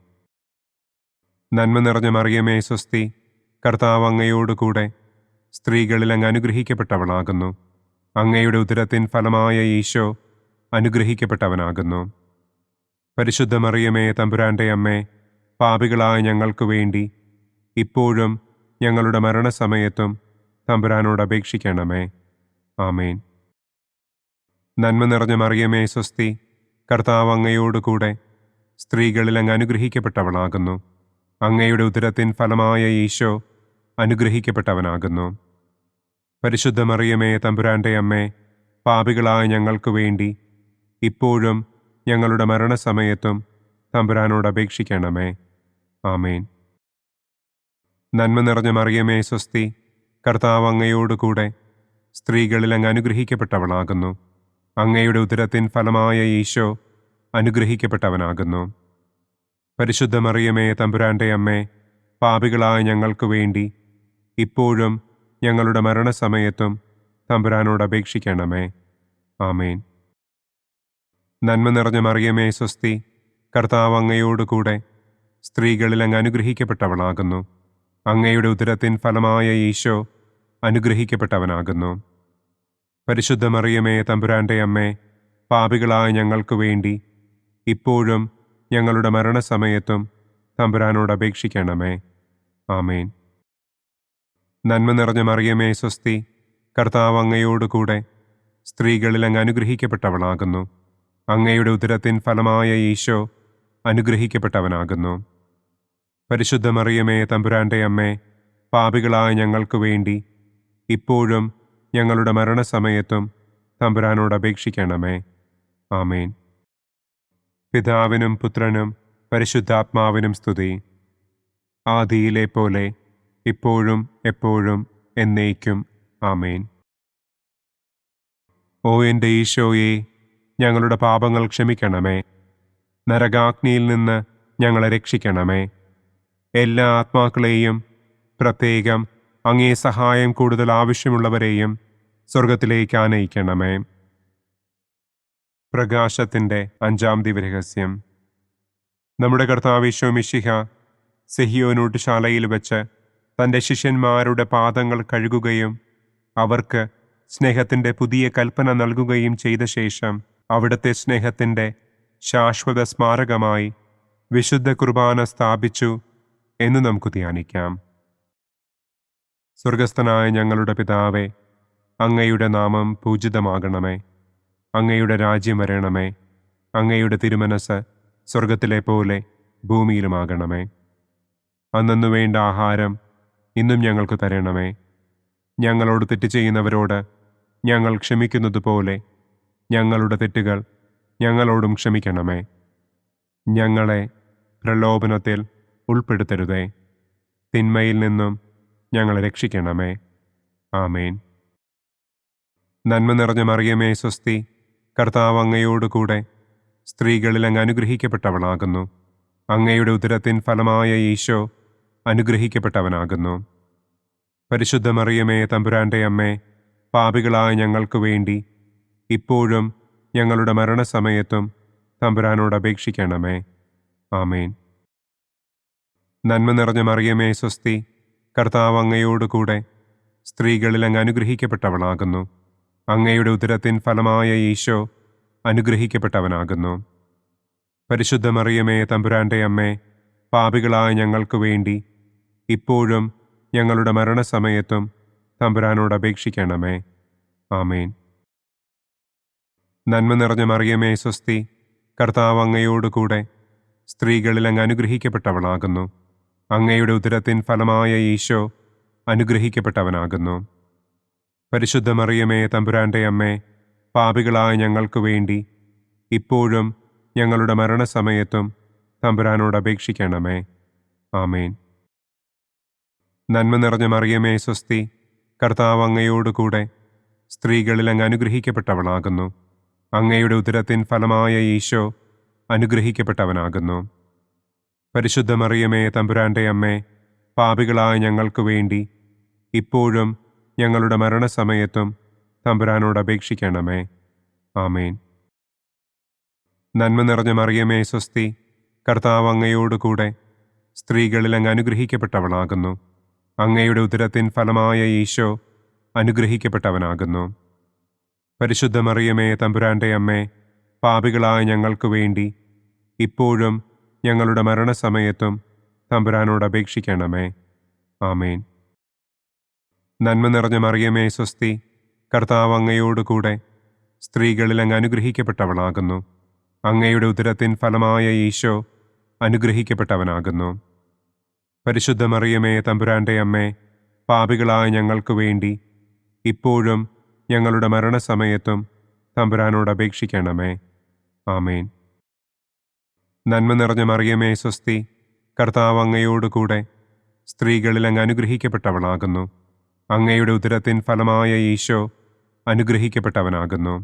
നന്മ നിറഞ്ഞ മറിയമേ സ്വസ്തി, കർത്താവ് അങ്ങയോടുകൂടെ സ്ത്രീകളിൽ അങ്ങ് അനുഗ്രഹിക്കപ്പെട്ടവളാകുന്നു. അങ്ങയുടെ ഉദരത്തിൻ ഫലമായ ഈശോ അനുഗ്രഹിക്കപ്പെട്ടവനാകുന്നു. പരിശുദ്ധ മറിയമേ തമ്പുരാൻ്റെ അമ്മേ, പാപികളായ ഞങ്ങൾക്ക് വേണ്ടി ഇപ്പോഴും ഞങ്ങളുടെ മരണസമയത്തും തമ്പുരാനോട് അപേക്ഷിക്കണമേ. ആമേൻ. നന്മ നിറഞ്ഞ മറിയമേ സ്വസ്തി, കർത്താവ് അങ്ങയോടുകൂടെ സ്ത്രീകളിൽ അങ്ങ് അനുഗ്രഹിക്കപ്പെട്ടവളാകുന്നു. അങ്ങയുടെ ഉദരത്തിൻ ഫലമായ ഈശോ അനുഗ്രഹിക്കപ്പെട്ടവനാകുന്നു. പരിശുദ്ധ മറിയമേ തമ്പുരാൻ്റെ അമ്മേ, പാപികളായ ഞങ്ങൾക്ക് വേണ്ടി ഇപ്പോഴും ഞങ്ങളുടെ മരണസമയത്തും തമ്പുരാനോട് അപേക്ഷിക്കണമേ. ആമേൻ. നന്മ നിറഞ്ഞ മറിയമേ സ്വസ്തി, കർത്താവ് അങ്ങയോടുകൂടെ സ്ത്രീകളിൽ അങ്ങ് അനുഗ്രഹിക്കപ്പെട്ടവളാകുന്നു. അങ്ങയുടെ ഉദരത്തിൻ ഫലമായ ഈശോ അനുഗ്രഹിക്കപ്പെട്ടവനാകുന്നു. പരിശുദ്ധ മറിയമേ തമ്പുരാൻ്റെ അമ്മേ, പാപികളായ ഞങ്ങൾക്ക് വേണ്ടി ഇപ്പോഴും ഞങ്ങളുടെ മരണസമയത്തും തമ്പുരാനോട് അപേക്ഷിക്കണമേ. ആമേൻ. നന്മ നിറഞ്ഞ മറിയമേ സ്വസ്തി, കർത്താവ് അങ്ങയോടുകൂടെ സ്ത്രീകളിൽ അങ്ങ് അനുഗ്രഹിക്കപ്പെട്ടവളാകുന്നു. അങ്ങയുടെ ഉദരത്തിൻ ഫലമായ ഈശോ അനുഗ്രഹിക്കപ്പെട്ടവനാകുന്നു. പരിശുദ്ധ മറിയമേ തമ്പുരാൻ്റെ അമ്മേ, പാപികളായ ഞങ്ങൾക്ക് വേണ്ടി ഇപ്പോഴും ഞങ്ങളുടെ മരണസമയത്തും തമ്പുരാനോട് അപേക്ഷിക്കണമേ. ആമേൻ. നന്മ നിറഞ്ഞ മറിയമേ സ്വസ്തി, കർത്താവ് അങ്ങയോടുകൂടെ സ്ത്രീകളിൽ അങ്ങ് അനുഗ്രഹിക്കപ്പെട്ടവളാകുന്നു. അങ്ങയുടെ ഉദരത്തിൻ ഫലമായ ഈശോ അനുഗ്രഹിക്കപ്പെട്ടവനാകുന്നു. പരിശുദ്ധ മറിയമേ, തമ്പുരാന്റെ അമ്മേ, പാപികളായ ഞങ്ങൾക്ക് വേണ്ടി ഇപ്പോഴും ഞങ്ങളുടെ മരണസമയത്തും തമ്പുരാനോട് അപേക്ഷിക്കണമേ. ആമേൻ. പിതാവിനും പുത്രനും പരിശുദ്ധാത്മാവിനും സ്തുതി. ആദിയിലെ പോലെ ഇപ്പോഴും എപ്പോഴും എന്നേക്കും. ആമേൻ. ഓ എൻ്റെ ഈശോയെ, ഞങ്ങളുടെ പാപങ്ങൾ ക്ഷമിക്കണമേ. നരകാഗ്നിയിൽ നിന്ന് ഞങ്ങളെ രക്ഷിക്കണമേ. എല്ലാ ആത്മാക്കളെയും, പ്രത്യേകം അങ്ങേ സഹായം കൂടുതൽ ആവശ്യമുള്ളവരെയും സ്വർഗത്തിലേക്ക് ആനയിക്കണമേ. പ്രകാശത്തിൻ്റെ 5-ാം ദിവ്യരഹസ്യം. നമ്മുടെ കർത്താവ് ഈശോ മിശിഹ സെഹിയോനൂട്ടുശാലയിൽ വെച്ച് തൻ്റെ ശിഷ്യന്മാരുടെ പാദങ്ങൾ കഴുകുകയും അവർക്ക് സ്നേഹത്തിൻ്റെ പുതിയ കൽപ്പന നൽകുകയും ചെയ്ത ശേഷം അവിടുത്തെ സ്നേഹത്തിൻ്റെ ശാശ്വത സ്മാരകമായി വിശുദ്ധ കുർബാന സ്ഥാപിച്ചു എന്ന് നമുക്ക് ധ്യാനിക്കാം. സ്വർഗസ്ഥനായ ഞങ്ങളുടെ പിതാവേ, അങ്ങയുടെ നാമം പൂജിതമാകണമേ. അങ്ങയുടെ രാജ്യം വരണമേ. അങ്ങയുടെ തിരുമനസ് സ്വർഗത്തിലെ പോലെ ഭൂമിയിലുമാകണമേ. അന്നന്നു വേണ്ട ആഹാരം ഇന്നും ഞങ്ങൾക്ക് തരണമേ. ഞങ്ങളോട് തെറ്റ് ചെയ്യുന്നവരോട് ഞങ്ങൾ ക്ഷമിക്കുന്നത് പോലെ ഞങ്ങളുടെ തെറ്റുകൾ ഞങ്ങളോടും ക്ഷമിക്കണമേ. ഞങ്ങളെ പ്രലോഭനത്തിൽ ഉൾപ്പെടുത്തരുതേ. തിന്മയിൽ നിന്നും ഞങ്ങളെ രക്ഷിക്കണമേ. ആമേൻ. നന്മ നിറഞ്ഞ മറിയമേ, സ്വസ്തി. കർത്താവ് അങ്ങയോടുകൂടെ സ്ത്രീകളിൽ അങ്ങ് അനുഗ്രഹിക്കപ്പെട്ടവളാകുന്നു. അങ്ങയുടെ ഉദരത്തിൻ ഫലമായ ഈശോ അനുഗ്രഹിക്കപ്പെട്ടവനാകുന്നു. പരിശുദ്ധ മറിയമേ, തമ്പുരാന്റെ അമ്മേ, പാപികളായ ഞങ്ങൾക്ക് വേണ്ടി ഇപ്പോഴും ഞങ്ങളുടെ മരണസമയത്തും തമ്പുരാനോട് അപേക്ഷിക്കണമേ. ആമേൻ. നന്മ നിറഞ്ഞ മറിയമേ, സ്വസ്തി. കർത്താവ് അങ്ങയോടുകൂടെ സ്ത്രീകളിൽ അങ്ങ് അനുഗ്രഹിക്കപ്പെട്ടവളാകുന്നു. അങ്ങയുടെ ഉദരത്തിൻ ഫലമായ ഈശോ അനുഗ്രഹിക്കപ്പെട്ടവനാകുന്നു. പരിശുദ്ധ മറിയമേ, തമ്പുരാന്റെ അമ്മേ, പാപികളായ ഞങ്ങൾക്ക് വേണ്ടി ഇപ്പോഴും ഞങ്ങളുടെ മരണസമയത്തും തമ്പുരാനോട് അപേക്ഷിക്കണമേ. ആമേൻ. നന്മ നിറഞ്ഞ മറിയമേ, സ്വസ്തി. കർത്താവ് അങ്ങയോടുകൂടെ സ്ത്രീകളിൽ അങ്ങ് അനുഗ്രഹിക്കപ്പെട്ടവളാകുന്നു. അങ്ങയുടെ ഉദരത്തിൻ ഫലമായ ഈശോ അനുഗ്രഹിക്കപ്പെട്ടവനാകുന്നു. പരിശുദ്ധ മറിയമേ, തമ്പുരാന്റെ അമ്മേ, പാപികളായ ഞങ്ങൾക്ക് വേണ്ടി ഇപ്പോഴും ഞങ്ങളുടെ മരണസമയത്തും തമ്പുരാനോട് അപേക്ഷിക്കണമേ. ആമേൻ. നന്മ നിറഞ്ഞ മറിയമേ, സ്വസ്തി. കർത്താവ് അങ്ങയോടുകൂടെ സ്ത്രീകളിൽ അങ്ങ് അനുഗ്രഹിക്കപ്പെട്ടവളാകുന്നു. അങ്ങയുടെ ഉദരത്തിൻ ഫലമായ ഈശോ അനുഗ്രഹിക്കപ്പെട്ടവനാകുന്നു. പരിശുദ്ധ മറിയമേ, തമ്പുരാന്റെ അമ്മേ, പാപികളായ ഞങ്ങൾക്ക് വേണ്ടി ഇപ്പോഴും ഞങ്ങളുടെ മരണസമയത്തും തമ്പുരാനോട് അപേക്ഷിക്കണമേ. ആമേൻ. നന്മ നിറഞ്ഞ മറിയമേ, സ്വസ്തി. കർത്താവ് അങ്ങയോടുകൂടെ സ്ത്രീകളിൽ അങ്ങ് അനുഗ്രഹിക്കപ്പെട്ടവളാകുന്നു. അങ്ങയുടെ ഉദരത്തിൻ ഫലമായ ഈശോ അനുഗ്രഹിക്കപ്പെട്ടവനാകുന്നു. പരിശുദ്ധ മറിയമേ, തമ്പുരാന്റെ അമ്മേ, പാപികളായ ഞങ്ങൾക്ക് വേണ്ടി ഇപ്പോഴും ഞങ്ങളുടെ മരണസമയത്തും തമ്പുരാനോട് അപേക്ഷിക്കണമേ. ആമേൻ. നന്മ നിറഞ്ഞ മറിയമേ, സ്വസ്തി. കർത്താവ് അങ്ങയോടുകൂടെ സ്ത്രീകളിൽ അങ്ങ് അനുഗ്രഹിക്കപ്പെട്ടവളാകുന്നു. അങ്ങയുടെ ഉദരത്തിൻ ഫലമായ ഈശോ അനുഗ്രഹിക്കപ്പെട്ടവനാകുന്നു. പരിശുദ്ധ മറിയമേ, തമ്പുരാന്റെ അമ്മേ, പാപികളായ ഞങ്ങൾക്ക് വേണ്ടി ഇപ്പോഴും ഞങ്ങളുടെ മരണസമയത്തും തമ്പുരാനോട് അപേക്ഷിക്കണമേ. ആമേൻ. നന്മ നിറഞ്ഞ മറിയമേ, സ്വസ്തി. കർത്താവ് അങ്ങയോടുകൂടെ സ്ത്രീകളിൽ അങ്ങ് അനുഗ്രഹിക്കപ്പെട്ടവളാകുന്നു. അങ്ങയുടെ ഉദരത്തിൻ ഫലമായ ഈശോ അനുഗ്രഹിക്കപ്പെട്ടവനാകുന്നു.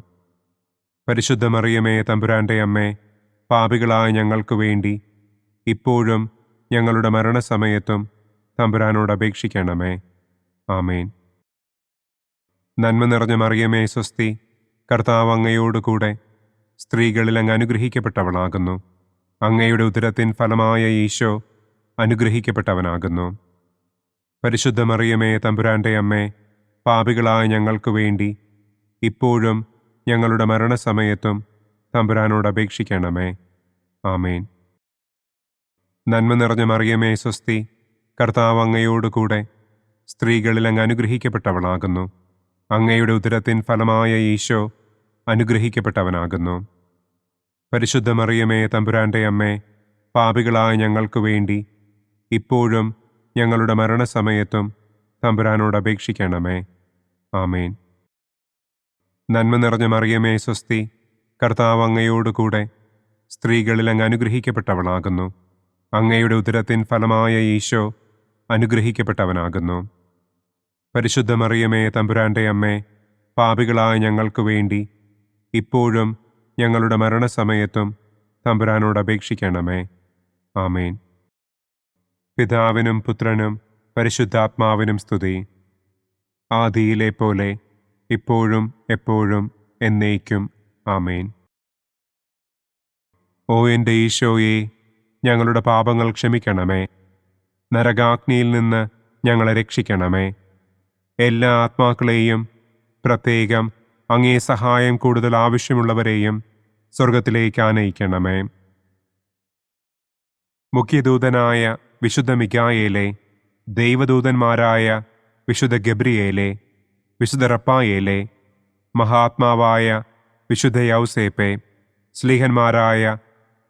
പരിശുദ്ധ മറിയമേ, തമ്പുരാന്റെ അമ്മേ, പാപികളായ ഞങ്ങൾക്ക് വേണ്ടി ഇപ്പോഴും ഞങ്ങളുടെ മരണസമയത്തും തമ്പുരാനോട് അപേക്ഷിക്കണമേ. ആമേൻ. നന്മ നിറഞ്ഞ മറിയമേ, സ്വസ്തി. കർത്താവ് അങ്ങയോടുകൂടെ സ്ത്രീകളിൽ അങ്ങ് അനുഗ്രഹിക്കപ്പെട്ടവളാകുന്നു. അങ്ങയുടെ ഉദരത്തിൻ ഫലമായ ഈശോ അനുഗ്രഹിക്കപ്പെട്ടവനാകുന്നു. പരിശുദ്ധ മറിയമേ, തമ്പുരാന്റെ അമ്മേ, പാപികളായ ഞങ്ങൾക്ക് വേണ്ടി ഇപ്പോഴും ഞങ്ങളുടെ മരണസമയത്തും തമ്പുരാനോട് അപേക്ഷിക്കണമേ. ആമേൻ. നന്മ നിറഞ്ഞ മറിയമേ, സ്വസ്തി. കർത്താവ് അങ്ങയോടുകൂടെ സ്ത്രീകളിൽ അങ്ങ് അനുഗ്രഹിക്കപ്പെട്ടവളാകുന്നു. അങ്ങയുടെ ഉദരത്തിൻ ഫലമായ ഈശോ അനുഗ്രഹിക്കപ്പെട്ടവനാകുന്നു. പരിശുദ്ധ മറിയമേ, തമ്പുരാന്റെ അമ്മേ, പാപികളായ ഞങ്ങൾക്ക് വേണ്ടി ഇപ്പോഴും ഞങ്ങളുടെ മരണസമയത്തും തമ്പുരാനോട് അപേക്ഷിക്കണമേ. ആമേൻ. നന്മ നിറഞ്ഞ മറിയമേ സ്വസ്തി, കർത്താവ് അങ്ങയോടുകൂടെ സ്ത്രീകളിൽ അങ്ങ് അനുഗ്രഹിക്കപ്പെട്ടവളാകുന്നു. അങ്ങയുടെ ഉദരത്തിൻ ഫലമായ ഈശോ അനുഗ്രഹിക്കപ്പെട്ടവനാകുന്നു. പരിശുദ്ധ മറിയമേ തമ്പുരാൻ്റെ അമ്മേ, പാപികളായ ഞങ്ങൾക്ക് വേണ്ടി ഇപ്പോഴും ഞങ്ങളുടെ മരണസമയത്തും തമ്പുരാനോട് അപേക്ഷിക്കണമേ. ആമേൻ. പിതാവിനും പുത്രനും പരിശുദ്ധാത്മാവിനും സ്തുതി. ആദിയിലെ പോലെ ഇപ്പോഴും എപ്പോഴും എന്നേക്കും. ആമേൻ. ഓ എൻ്റെ ഈശോയെ, ഞങ്ങളുടെ പാപങ്ങൾ ക്ഷമിക്കണമേ. നരകാഗ്നിയിൽ നിന്ന് ഞങ്ങളെ രക്ഷിക്കണമേ. എല്ലാ ആത്മാക്കളെയും, പ്രത്യേകം അങ്ങേ സഹായം കൂടുതൽ ആവശ്യമുള്ളവരെയും സ്വർഗത്തിലേക്ക് ആനയിക്കണമേ. മുഖ്യദൂതനായ വിശുദ്ധ മിഖായേലേ, ദൈവദൂതന്മാരായ വിശുദ്ധ ഗബ്രിയേലേ, വിശുദ്ധ റപ്പായേലേ, മഹാത്മാവായ വിശുദ്ധ യൗസേപ്പേ, സ്ലീഹന്മാരായ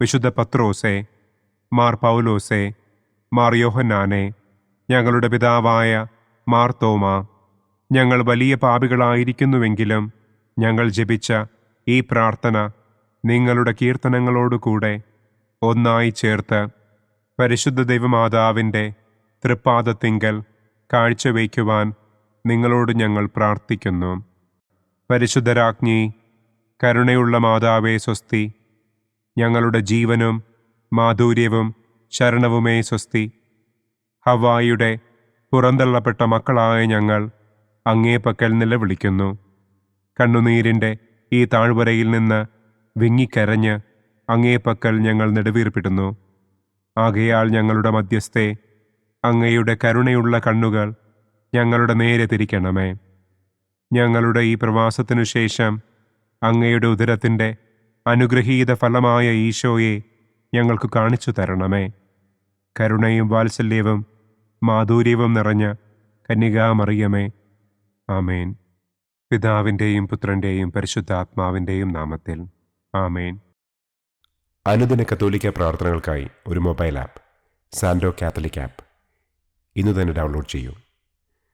വിശുദ്ധ പത്രോസേ, മാർ പൗലോസേ, മാർ യോഹന്നാനെ, ഞങ്ങളുടെ പിതാവായ മാർ തോമാ, ഞങ്ങൾ വലിയ പാപികളായിരിക്കുന്നുവെങ്കിലും ഞങ്ങൾ ജപിച്ച ഈ പ്രാർത്ഥന നിങ്ങളുടെ കീർത്തനങ്ങളോടുകൂടെ ഒന്നായി ചേർത്ത് പരിശുദ്ധ ദൈവമാതാവിൻ്റെ തൃപ്പാദത്തിങ്കൽ കാഴ്ചവയ്ക്കുവാൻ നിങ്ങളോട് ഞങ്ങൾ പ്രാർത്ഥിക്കുന്നു. പരിശുദ്ധരാജ്ഞി, കരുണയുള്ള മാതാവേ സ്വസ്തി, ഞങ്ങളുടെ ജീവനും മാധുര്യവും ശരണവുമേ സ്വസ്തി. ഹവ്വായുടെ പുറന്തള്ളപ്പെട്ട മക്കളായ ഞങ്ങൾ അങ്ങേപ്പക്കൽ നിലവിളിക്കുന്നു. കണ്ണുനീരിൻ്റെ ഈ താഴ്വരയിൽ നിന്ന് വിങ്ങിക്കരഞ്ഞ് അങ്ങേപ്പക്കൽ ഞങ്ങൾ നെടുവീർപ്പിടുന്നു. ആകയാൽ ഞങ്ങളുടെ മധ്യസ്ഥേ, അങ്ങയുടെ കരുണയുള്ള കണ്ണുകൾ ഞങ്ങളുടെ നേരെ തിരിക്കണമേ. ഞങ്ങളുടെ ഈ പ്രവാസത്തിനു ശേഷം അങ്ങയുടെ ഉദരത്തിൻ്റെ അനുഗ്രഹീത ഫലമായ ഈശോയെ ഞങ്ങൾക്ക് കാണിച്ചു തരണമേ. കരുണയും വാത്സല്യവും മാധുര്യവും നിറഞ്ഞ കന്യകാമറിയമേ. ആമേൻ. പിതാവിൻ്റെയും പുത്രൻ്റെയും പരിശുദ്ധാത്മാവിൻ്റെയും നാമത്തിൽ. ആമേൻ. അനുദിന കത്തോലിക്ക പ്രാർത്ഥനകൾക്കായി ഒരു മൊബൈൽ ആപ്പ്, സാൻഡോ കാത്തലിക് ആപ്പ്, ഇന്ന് തന്നെ ഡൗൺലോഡ് ചെയ്യൂ.